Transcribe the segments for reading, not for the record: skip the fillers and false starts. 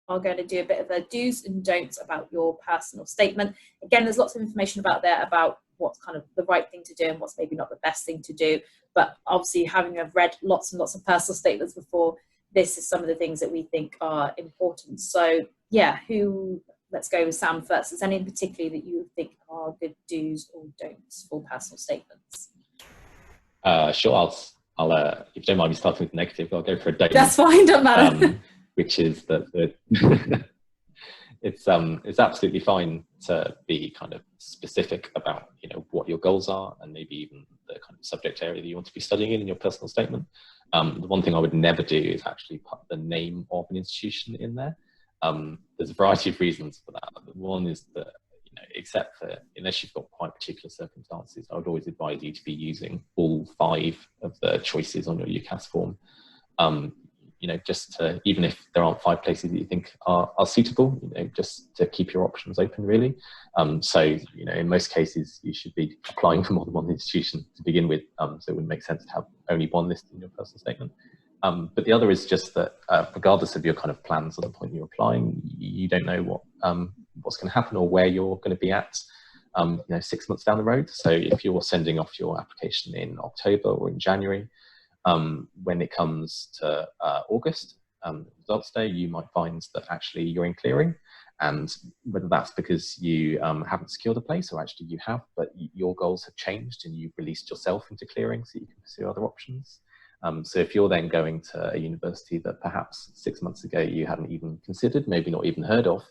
are going to do a bit of a do's and don'ts about your personal statement. Again, there's lots of information about there about what's kind of the right thing to do and what's maybe not the best thing to do. But obviously, having read lots and lots of personal statements before, this is some of the things that we think are important. So yeah, let's go with Sam first. Is there any in particular that you think are good do's or don'ts for personal statements? Sure, I'll if you don't mind me starting with negative, I'll go for a don't. That's fine, don't matter. Which is that it's absolutely fine to be kind of specific about, you know, what your goals are and maybe even the kind of subject area that you want to be studying in your personal statement. The one thing I would never do is actually put the name of an institution in there. There's a variety of reasons for that. One is that, you know, except for, unless you've got quite particular circumstances, I would always advise you to be using all 5 of the choices on your UCAS form. You know, just to, even if there aren't 5 places that you think are suitable, you know, just to keep your options open, really. So, you know, in most cases, you should be applying for more than one institution to begin with. So it wouldn't make sense to have only one list in your personal statement. But the other is just that regardless of your kind of plans at the point you're applying, you don't know what's going to happen or where you're going to be at, you know, 6 months down the road. So if you're sending off your application in October or in January, when it comes to August, results day, you might find that actually you're in clearing, and whether that's because you haven't secured a place or actually you have, but your goals have changed and you've released yourself into clearing so you can pursue other options. So if you're then going to a university that perhaps 6 months ago you hadn't even considered, maybe not even heard of,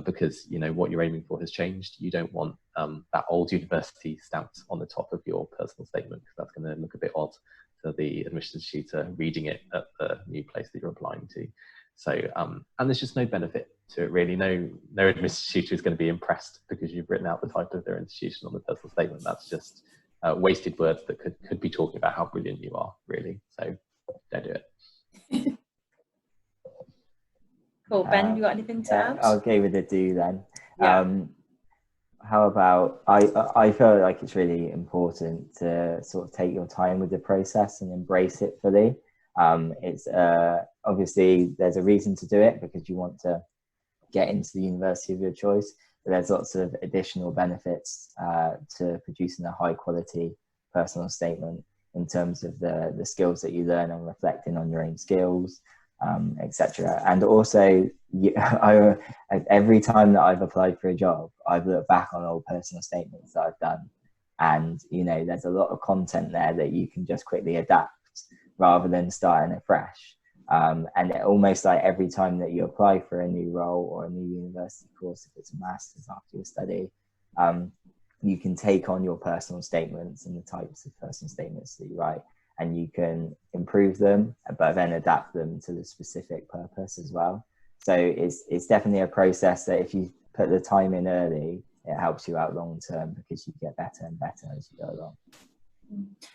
because, you know, what you're aiming for has changed, you don't want that old university stamped on the top of your personal statement, because that's going to look a bit odd to the admissions tutor reading it at the new place that you're applying to. So, and there's just no benefit to it, really. No admissions tutor is going to be impressed because you've written out the title of their institution on the personal statement. That's just wasted words that could be talking about how brilliant you are, really. So don't do it. Cool. Ben, you got anything to add? I'll go with a do then. Yeah. How about, I feel like it's really important to sort of take your time with the process and embrace it fully. It's obviously there's a reason to do it because you want to get into the university of your choice, but there's lots of additional benefits to producing a high quality personal statement in terms of the skills that you learn and reflecting on your own skills, etc. And also, every time that I've applied for a job, I've looked back on old personal statements that I've done, and, you know, there's a lot of content there that you can just quickly adapt rather than starting afresh. And almost like every time that you apply for a new role or a new university course, if it's a master's after your study, you can take on your personal statements and the types of personal statements that you write, and you can improve them, but then adapt them to the specific purpose as well. So it's definitely a process that if you put the time in early, it helps you out long term because you get better and better as you go along.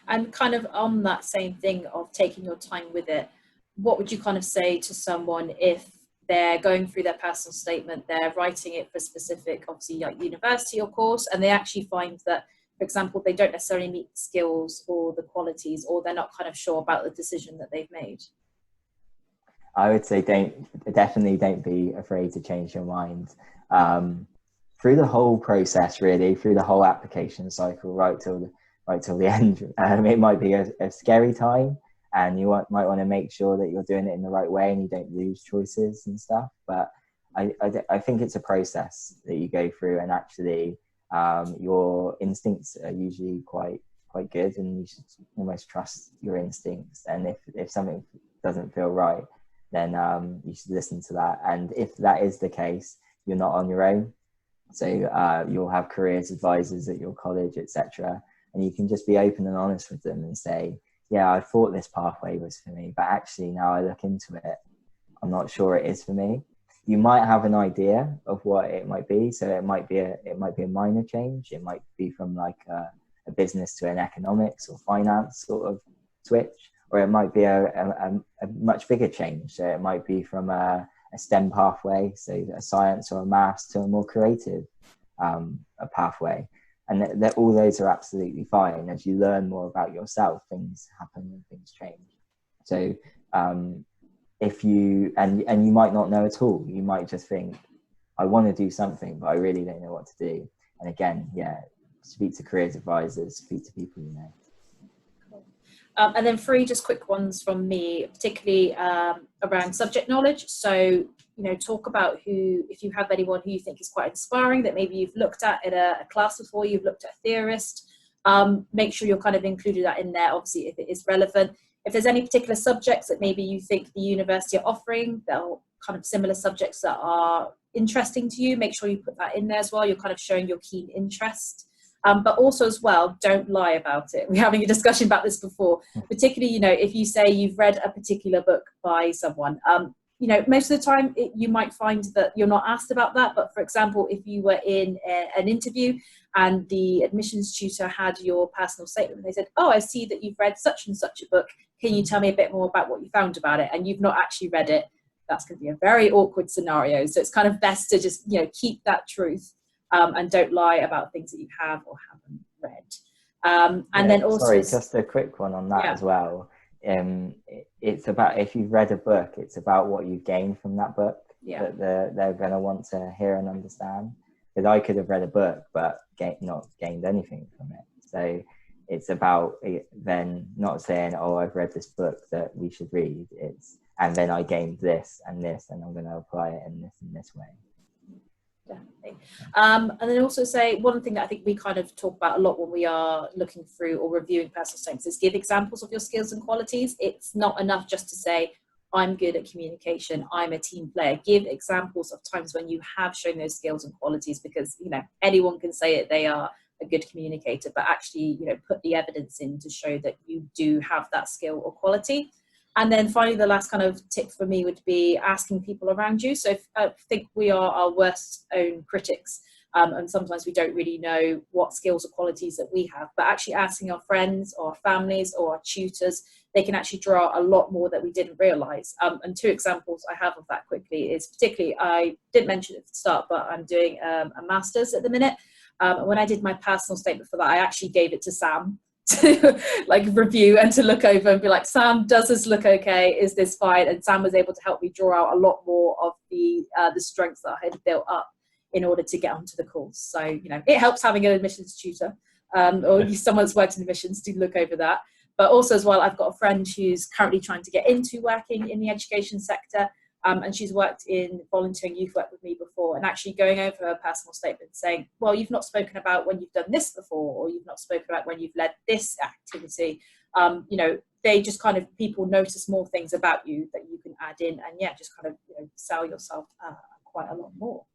And kind of on that same thing of taking your time with it, what would you kind of say to someone if they're going through their personal statement, they're writing it for specific, obviously, like university or course, and they actually find that, for example, they don't necessarily meet the skills or the qualities, or they're not kind of sure about the decision that they've made? I would say definitely don't be afraid to change your mind. Through the whole process, really, through the whole application cycle, right till the end. It might be a scary time, and you might want to make sure that you're doing it in the right way and you don't lose choices and stuff. But I think it's a process that you go through, and actually your instincts are usually quite good, and you should almost trust your instincts. And if something doesn't feel right, then you should listen to that. And if that is the case, you're not on your own. So you'll have careers advisors at your college, etc. And you can just be open and honest with them and say, yeah, I thought this pathway was for me, but actually now I look into it, I'm not sure it is for me. You might have an idea of what it might be. So it might be a minor change. It might be from like a business to an economics or finance sort of switch, or it might be a much bigger change. So it might be from a STEM pathway, so a science or a maths, to a more creative a pathway. And that all those are absolutely fine. As you learn more about yourself, things happen and things change. So if you, and you might not know at all, you might just think, I want to do something, but I really don't know what to do. And again, yeah, speak to careers advisors, speak to people you know. And then 3 just quick ones from me, particularly around subject knowledge. So, you know, talk about who, if you have anyone who you think is quite inspiring that maybe you've looked at in a class before, you've looked at a theorist, make sure you're kind of included that in there, obviously, if it is relevant. If there's any particular subjects that maybe you think the university are offering that are kind of similar subjects that are interesting to you, make sure you put that in there as well. You're kind of showing your keen interest. But also as well, don't lie about it. We're having a discussion about this before, particularly, you know, if you say you've read a particular book by someone, you know, most of the time you might find that you're not asked about that. But for example, if you were in an interview and the admissions tutor had your personal statement, they said, oh, I see that you've read such and such a book. Can you tell me a bit more about what you found about it? And you've not actually read it. That's going to be a very awkward scenario. So it's kind of best to just, you know, keep that truth. And don't lie about things that you have or haven't read. And then also... Sorry, just a quick one on that as well. It's about, if you've read a book, it's about what you've gained from that book that they're going to want to hear and understand. Because I could have read a book but not gained anything from it. So it's about then not saying, oh, I've read this book that we should read. It's, and then I gained this, and I'm going to apply it in this way. Definitely. And then also say, one thing that I think we kind of talk about a lot when we are looking through or reviewing personal statements is give examples of your skills and qualities. It's not enough just to say, I'm good at communication, I'm a team player. Give examples of times when you have shown those skills and qualities, because, you know, anyone can say it, they are a good communicator, but actually, you know, put the evidence in to show that you do have that skill or quality. And then finally, the last kind of tip for me would be asking people around you. So I think we are our worst own critics. And sometimes we don't really know what skills or qualities that we have, but actually asking our friends or our families or our tutors, they can actually draw a lot more that we didn't realize. And 2 examples I have of that quickly is, particularly, I didn't mention it at the start, but I'm doing a master's at the minute. When I did my personal statement for that, I actually gave it to Sam to like review and to look over and be like, Sam, does this look okay? Is this fine? And Sam was able to help me draw out a lot more of the strengths that I had built up in order to get onto the course. So, you know, it helps having an admissions tutor or someone that's worked in admissions to look over that. But also as well, I've got a friend who's currently trying to get into working in the education sector. And she's worked in volunteering youth work with me before, and actually going over her personal statement saying, well, you've not spoken about when you've done this before, or you've not spoken about when you've led this activity. You know, they just kind of, people notice more things about you that you can add in, and yeah, just kind of, you know, sell yourself quite a lot more.